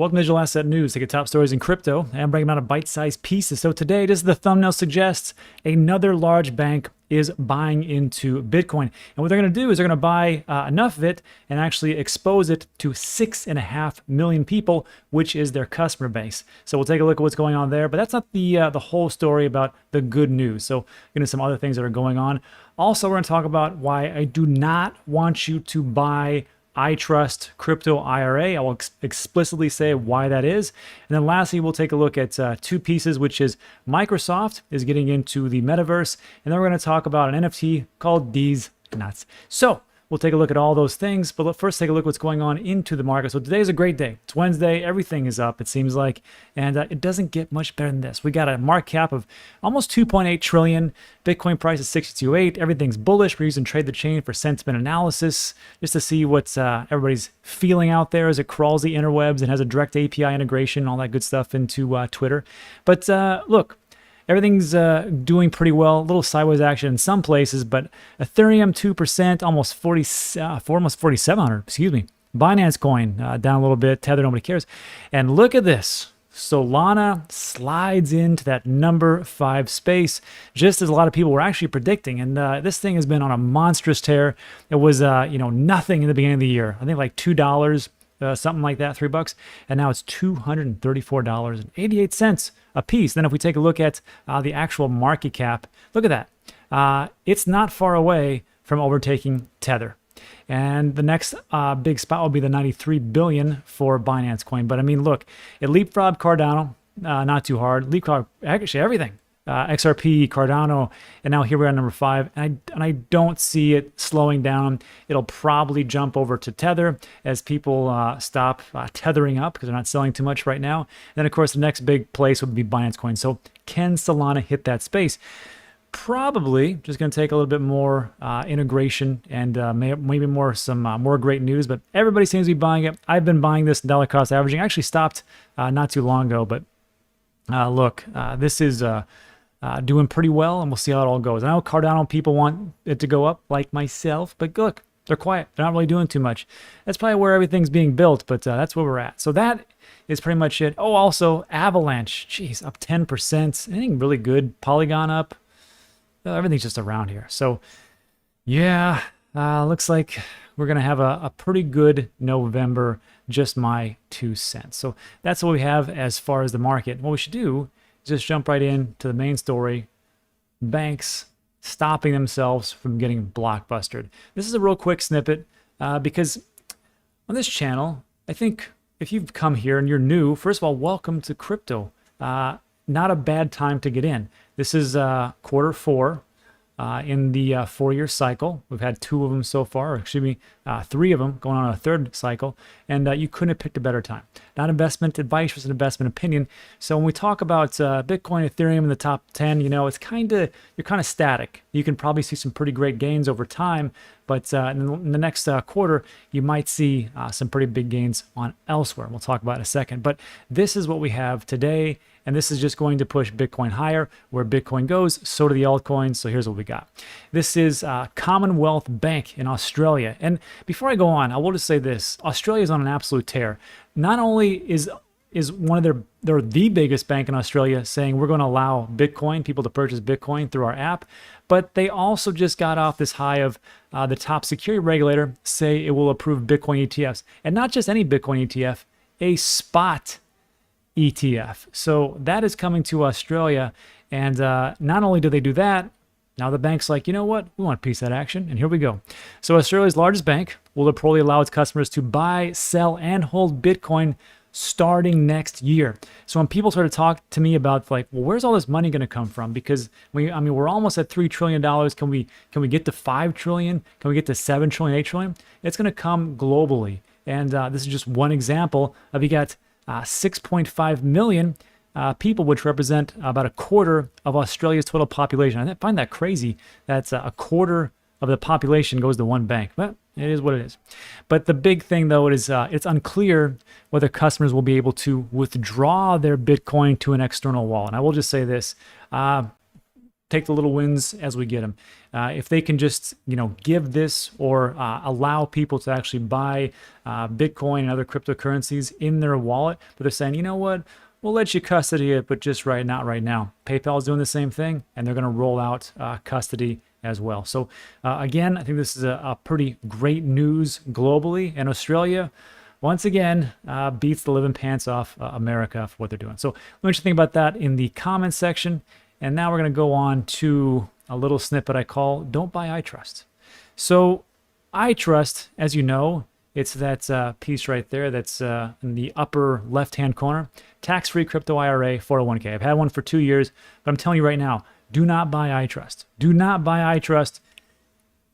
Welcome to Digital Asset News. Take your top stories in crypto and break them out of bite-sized pieces. So today, just as the thumbnail suggests, another large bank is buying into Bitcoin. And what they're going to do is they're going to buy enough of it and actually expose it to 6.5 million people, which is their customer base. So we'll take a look at what's going on there. But that's not the whole story about the good news. So going to some other things that are going on. Also, we're going to talk about why I do not want you to buy I Trust Crypto IRA. I will explicitly say why that is. And then lastly, we'll take a look at two pieces, which is Microsoft is getting into the metaverse. And then we're going to talk about an NFT called These Nuts. So we'll take a look at all those things, but let's first take a look at what's going on into the market. So today's a great day. It's Wednesday. Everything is up, it seems like, and it doesn't get much better than this. We got a market cap of almost 2.8 trillion. Bitcoin price is 62.8. Everything's bullish. We're using Trade the Chain for sentiment analysis just to see what everybody's feeling out there as it crawls the interwebs and has a direct API integration, all that good stuff into Twitter. But look, everything's doing pretty well. A little sideways action in some places, but Ethereum 2%, almost 4,700. Excuse me. Binance Coin down a little bit. Tether, nobody cares. And look at this. Solana slides into that number 5 space, just as a lot of people were actually predicting. And this thing has been on a monstrous tear. It was nothing in the beginning of the year. I think like $2. Something like that, $3, and now it's $234.88 a piece. Then if we take a look at the actual market cap, look at that. It's not far away from overtaking Tether. And the next big spot will be the 93 billion for Binance Coin. But I mean, look, it leapfrogged Cardano, not too hard. Leapfrog actually everything. XRP, Cardano, and now here we're at number 5, and I don't see it slowing down. It'll probably jump over to Tether as people stop tethering up because they're not selling too much right now. And then, of course, the next big place would be Binance Coin. So can Solana hit that space? Probably. Just going to take a little bit more integration and maybe more great news, but everybody seems to be buying it. I've been buying this dollar cost averaging. I actually stopped not too long ago, but look, this is doing pretty well, and we'll see how it all goes. I know Cardano people want it to go up, like myself, but look, they're quiet. They're not really doing too much. That's probably where everything's being built, but that's where we're at. So that is pretty much it. Oh, also Avalanche, geez, up 10%. Anything really good? Polygon up. Everything's just around here. So yeah, looks like we're gonna have a pretty good November. Just my 2 cents. So that's what we have as far as the market. What we should do is just jump right into the main story. Banks stopping themselves from getting blockbustered. This is a real quick snippet because on this channel, I think if you've come here and you're new, first of all, welcome to crypto. Not a bad time to get in. This is quarter 4 in the 4-year cycle. We've had 2 of them so far, or excuse me, 3 of them going on a 3rd cycle, and you couldn't have picked a better time. Not investment advice, just an investment opinion. So when we talk about Bitcoin, Ethereum in the top 10, it's you're kind of static. You can probably see some pretty great gains over time, but in the next quarter, you might see some pretty big gains on elsewhere. We'll talk about it in a second. But this is what we have today, and this is just going to push Bitcoin higher. Where Bitcoin goes, so do the altcoins. So here's what we got. This is Commonwealth Bank in Australia. And before I go on, I will just say this. Australia is on an absolute tear. Not only is one of they're the biggest bank in Australia saying we're going to allow Bitcoin, people to purchase Bitcoin through our app, but they also just got off this high of the top security regulator say it will approve Bitcoin ETFs. And not just any Bitcoin ETF, a spot ETF. So that is coming to Australia. And not only do they do that, now the bank's like, you know what? We want a piece of that action. And here we go. So Australia's largest bank will probably allow its customers to buy, sell, and hold Bitcoin starting next year. So when people sort of talk to me about like, well, where's all this money going to come from? Because we're almost at $3 trillion. Can we get to 5 trillion? Can we get to 7 trillion, 8 trillion? It's going to come globally. And this is just one example of you got 6.5 million people, which represent about a quarter of Australia's total population. I find that crazy. That's a quarter of the population goes to one bank. But it is what it is. But the big thing, though, is it's unclear whether customers will be able to withdraw their Bitcoin to an external wallet. And I will just say this. take the little wins as we get them. If they can just, give this or allow people to actually buy Bitcoin and other cryptocurrencies in their wallet, but they're saying, you know what, we'll let you custody it, but just not right now. PayPal is doing the same thing, and they're going to roll out custody as well. So again, I think this is a pretty great news globally, and Australia, once again, beats the living pants off America for what they're doing. So let me know what you think about that in the comments section. And now we're going to go on to a little snippet I call Don't Buy iTrust. So iTrust, as you know, it's that piece right there that's in the upper left-hand corner. Tax-free crypto IRA 401k. I've had one for 2 years, but I'm telling you right now, do not buy iTrust. Do not buy iTrust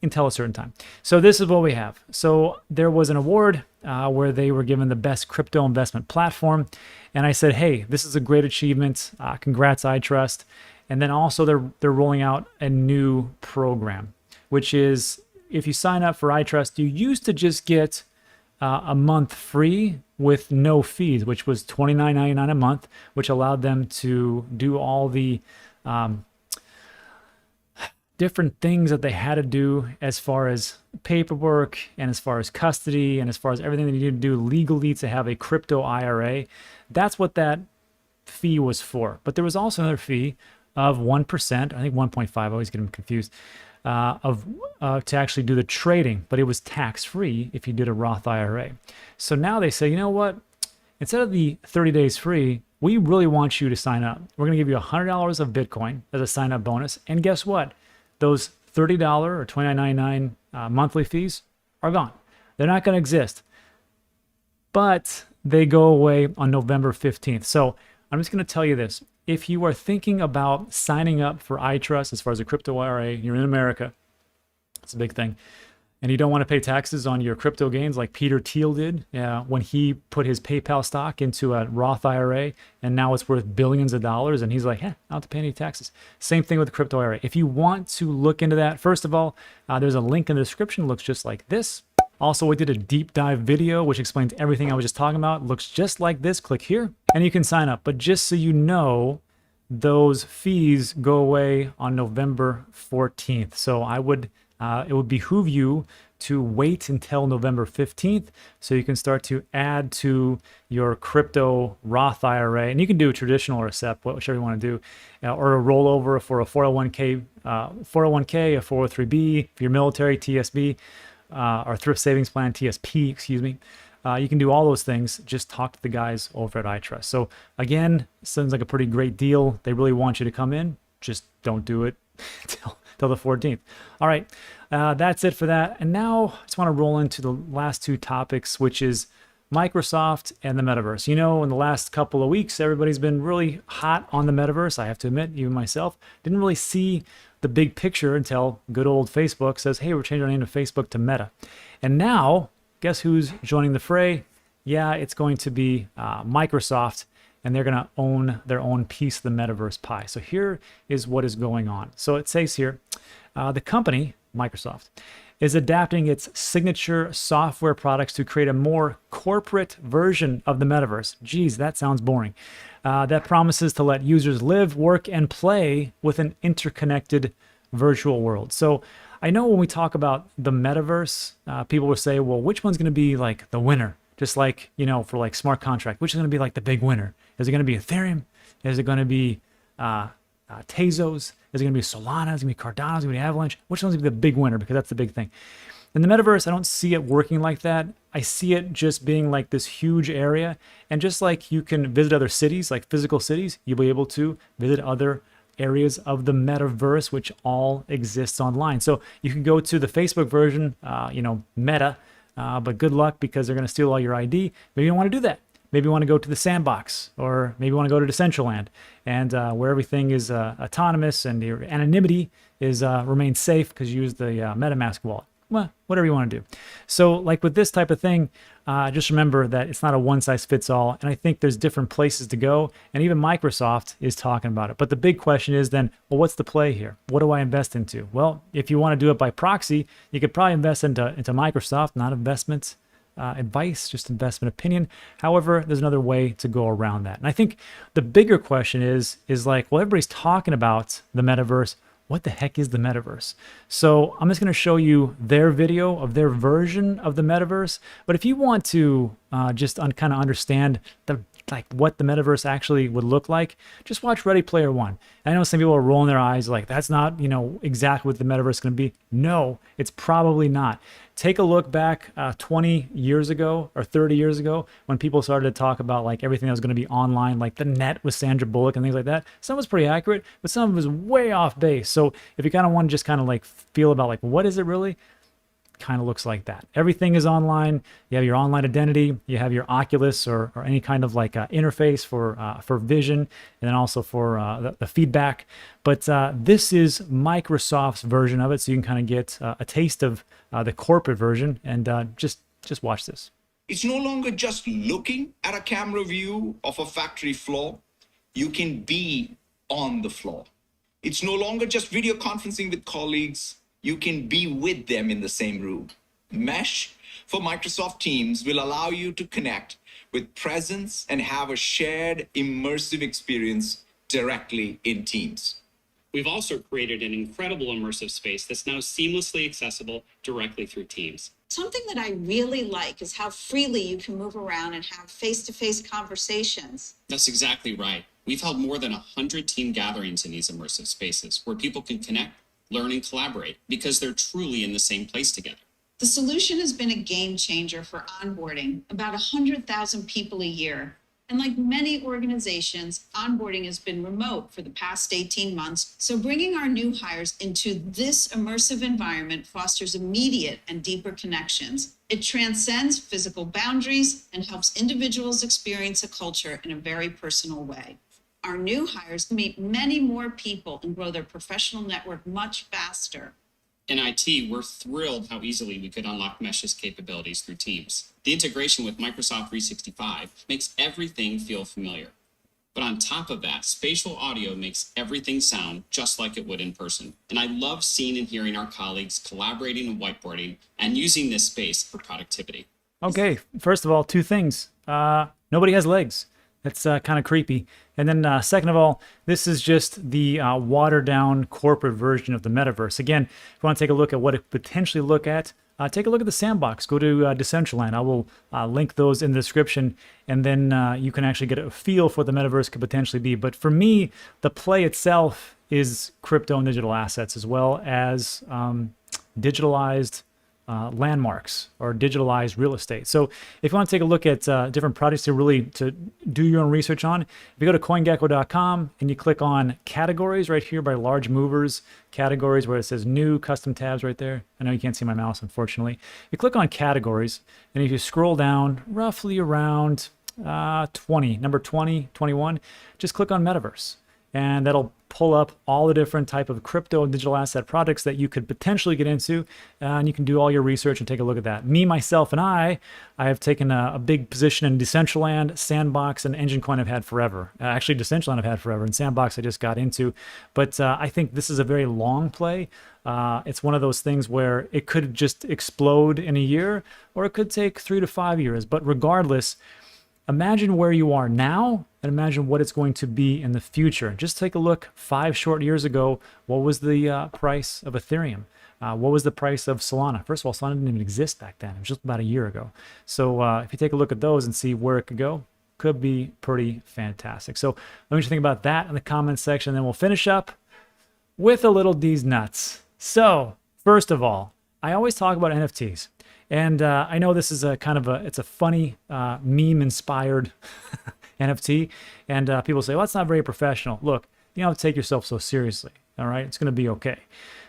until a certain time. So this is what we have. So there was an award where they were given the best crypto investment platform. And I said, hey, this is a great achievement. Congrats, iTrust. And then also they're rolling out a new program, which is if you sign up for iTrust, you used to just get a month free with no fees, which was $29.99 a month, which allowed them to do all the different things that they had to do as far as paperwork and as far as custody and as far as everything they needed to do legally to have a crypto IRA. That's what that fee was for. But there was also another fee of 1%, I think 1.5, I always get them confused, to actually do the trading, but it was tax-free if you did a Roth IRA. So now they say, you know what? Instead of the 30 days free, we really want you to sign up. We're going to give you $100 of Bitcoin as a sign-up bonus. And guess what? Those $30 or $29.99 monthly fees are gone. They're not going to exist. But they go away on November 15th. So I'm just going to tell you this. If you are thinking about signing up for iTrust as far as a crypto IRA, you're in America, it's a big thing, and you don't want to pay taxes on your crypto gains like Peter Thiel did when he put his PayPal stock into a Roth IRA, and now it's worth billions of dollars, and he's like, I don't have to pay any taxes. Same thing with the crypto IRA. If you want to look into that, first of all, there's a link in the description. It looks just like this. Also, we did a deep dive video which explains everything I was just talking about. It looks just like this. Click here and you can sign up. But just so you know, those fees go away on November 14th. So it would behoove you to wait until November 15th so you can start to add to your crypto Roth IRA. And you can do a traditional or a SEP, whichever you want to do, or a rollover for a 401k, a 403b, if you're military, TSB, or thrift savings plan, TSP, excuse me. You can do all those things. Just talk to the guys over at iTrust. So again, sounds like a pretty great deal. They really want you to come in. Just don't do it till the 14th. All right, that's it for that. And now I just want to roll into the last two topics, which is Microsoft and the metaverse. You know, in the last couple of weeks, everybody's been really hot on the metaverse. I have to admit, even myself, didn't really see the big picture until good old Facebook says, hey, we're changing our name to Facebook to Meta. And now, guess who's joining the fray? Yeah, it's going to be Microsoft, and they're going to own their own piece of the metaverse pie. So here is what is going on. So it says here, the company, Microsoft, is adapting its signature software products to create a more corporate version of the metaverse. Geez, that sounds boring. That promises to let users live, work, and play with an interconnected virtual world. So I know when we talk about the metaverse, people will say, well, which one's going to be like the winner? Just like, for like smart contract, which is going to be like the big winner? Is it going to be Ethereum? Is it going to be Tezos? Is it going to be Solana? Is it going to be Cardano? Is it going to be Avalanche? Which one's going to be the big winner? Because that's the big thing. In the metaverse, I don't see it working like that. I see it just being like this huge area. And just like you can visit other cities, like physical cities, you'll be able to visit other areas of the metaverse, which all exists online. So you can go to the Facebook version, Meta, but good luck because they're going to steal all your ID. Maybe you don't want to do that. Maybe you want to go to the sandbox, or maybe you want to go to Decentraland, and where everything is autonomous and your anonymity is remains safe because you use the MetaMask wallet. Well, whatever you want to do. So like with this type of thing, just remember that it's not a one-size-fits-all, and I think there's different places to go, and even Microsoft is talking about it. But the big question is then, well, what's the play here? What do I invest into? Well, if you want to do it by proxy, you could probably invest into Microsoft, not investment advice, just investment opinion. However, there's another way to go around that. And I think the bigger question is like, well, everybody's talking about the metaverse. what the heck is the metaverse? So I'm just going to show you their video of their version of the metaverse. But if you want to just kind of understand what the metaverse actually would look like, just watch Ready Player One. And I know some people are rolling their eyes like, that's not, exactly what the metaverse is going to be. No, it's probably not. Take a look back 20 years ago or 30 years ago when people started to talk about like everything that was going to be online, like the net with Sandra Bullock and things like that. Some was pretty accurate, but some was way off base. So if you kind of want to just kind of like feel about like, what is it really? Kind of looks like that. Everything is online. You have your online identity. You have your Oculus or any kind of like interface for vision, and then also for the feedback. But this is Microsoft's version of it, so you can kind of get a taste of the corporate version. And just watch this. It's no longer just looking at a camera view of a factory floor. You can be on the floor. It's no longer just video conferencing with colleagues. You can be with them in the same room. Mesh for Microsoft Teams will allow you to connect with presence and have a shared immersive experience directly in Teams. We've also created an incredible immersive space that's now seamlessly accessible directly through Teams. Something that I really like is how freely you can move around and have face-to-face conversations. That's exactly right. We've held more than 100 team gatherings in these immersive spaces where people can connect, learn, and collaborate because they're truly in the same place together. The solution has been a game changer for onboarding about 100,000 people a year. And like many organizations, onboarding has been remote for the past 18 months. So bringing our new hires into this immersive environment fosters immediate and deeper connections. It transcends physical boundaries and helps individuals experience a culture in a very personal way. Our new hires meet many more people and grow their professional network much faster. In IT, we're thrilled how easily we could unlock Mesh's capabilities through Teams. The integration with Microsoft 365 makes everything feel familiar. But on top of that, spatial audio makes everything sound just like it would in person. And I love seeing and hearing our colleagues collaborating and whiteboarding and using this space for productivity. Okay, first of all, two things. Nobody has legs. That's kind of creepy. And then second of all, this is just the watered down corporate version of the metaverse. Again, if you want to take a look at what it could potentially look at, take a look at the sandbox. Go to Decentraland. I will link those in the description, and then you can actually get a feel for what the metaverse could potentially be. But for me, the play itself is crypto and digital assets, as well as digitalized landmarks or digitalized real estate. So if you want to take a look at different projects to do your own research on, if you go to coingecko.com and you click on categories right here by large movers, categories where it says new custom tabs right there. I know you can't see my mouse, unfortunately. You click on categories, and if you scroll down roughly around number 20, 21, just click on metaverse. And that'll pull up all the different type of crypto and digital asset projects that you could potentially get into. And you can do all your research and take a look at that. Me, myself, and I have taken a big position in Decentraland, Sandbox, and Engine Coin I've had forever. Actually, Decentraland I've had forever, and Sandbox I just got into. But I think this is a very long play. It's one of those things where it could just explode in a year, or it could take 3 to 5 years. But regardless, imagine where you are now and imagine what it's going to be in the future. Just take a look 5 short years ago. What was the price of Ethereum? What was the price of Solana? First of all, Solana didn't even exist back then. It was just about a year ago. So if you take a look at those and see where it could go, could be pretty fantastic. So let me just think about that in the comments section. Then we'll finish up with a little D's nuts. So first of all, I always talk about NFTs. And I know this is it's a funny meme-inspired NFT. And people say, well, that's not very professional. Look, you don't have to take yourself so seriously, all right? It's going to be okay.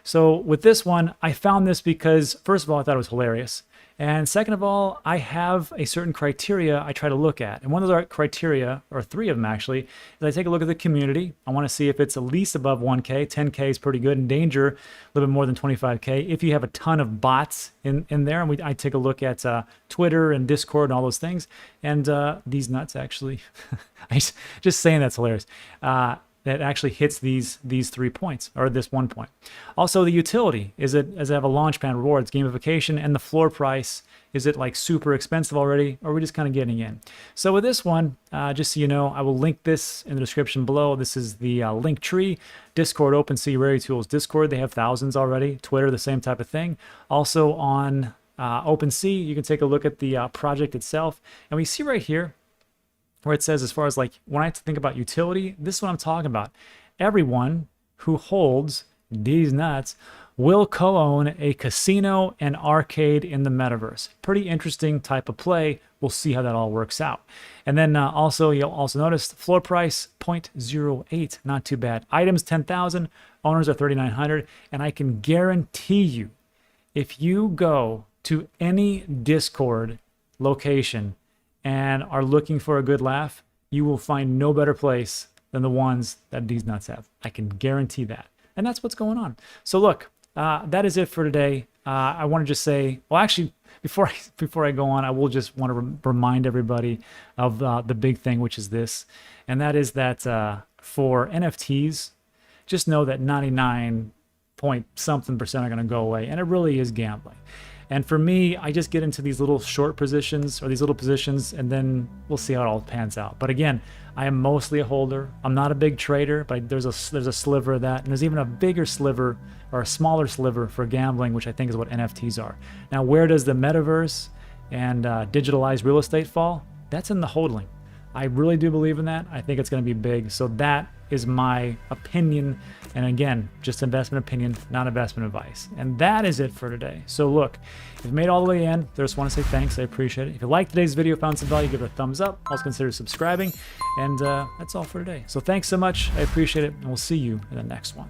So with this one, I found this because, first of all, I thought it was hilarious. And second of all, I have a certain criteria I try to look at. And one of those criteria, or 3 of them actually, is I take a look at the community. I want to see if it's at least above 1K. 10K is pretty good. In danger, a little bit more than 25K. If you have a ton of bots in there, and I take a look at Twitter and Discord and all those things. And these nuts actually, just saying that's hilarious. that actually hits these 3 points, or this 1 point. Also, the utility, is it, as I have a Launchpad rewards, gamification, and the floor price, is it like super expensive already, or are we just kind of getting in? So with this one, just so you know, I will link this in the description below. This is the link tree, Discord, OpenSea, Rarity Tools, Discord. They have thousands already. Twitter, the same type of thing. Also on OpenSea, you can take a look at the project itself. And we see right here where it says, as far as like, when I think about utility, this is what I'm talking about. Everyone who holds these nuts will co-own a casino and arcade in the metaverse. Pretty interesting type of play. We'll see how that all works out. And then also, you'll also notice floor price 0.08, not too bad. Items 10,000, owners are 3,900, and I can guarantee you, if you go to any Discord location and are looking for a good laugh, you will find no better place than the ones that these nuts have. I can guarantee that. And that's what's going on. So look, that is it for today. I want to just say, well, actually, before I go on, I will just want to remind everybody of the big thing, which is this, and that is that for NFTs, just know that 99 point something percent are going to go away, and it really is gambling. And for me, I just get into these little short positions, or these little positions, and then we'll see how it all pans out. But again, I am mostly a holder. I'm not a big trader, but there's a sliver of that, and there's even a bigger sliver, or a smaller sliver, for gambling, which I think is what NFTs are. Now, where does the metaverse and digitalized real estate fall? That's in the hodling. I really do believe in that. I think it's going to be big. So that is my opinion. And again, just investment opinion, not investment advice. And that is it for today. So look, if you made it all the way in, I just want to say thanks. I appreciate it. If you liked today's video, found some value, give it a thumbs up. Also consider subscribing. And that's all for today. So thanks so much. I appreciate it. And we'll see you in the next one.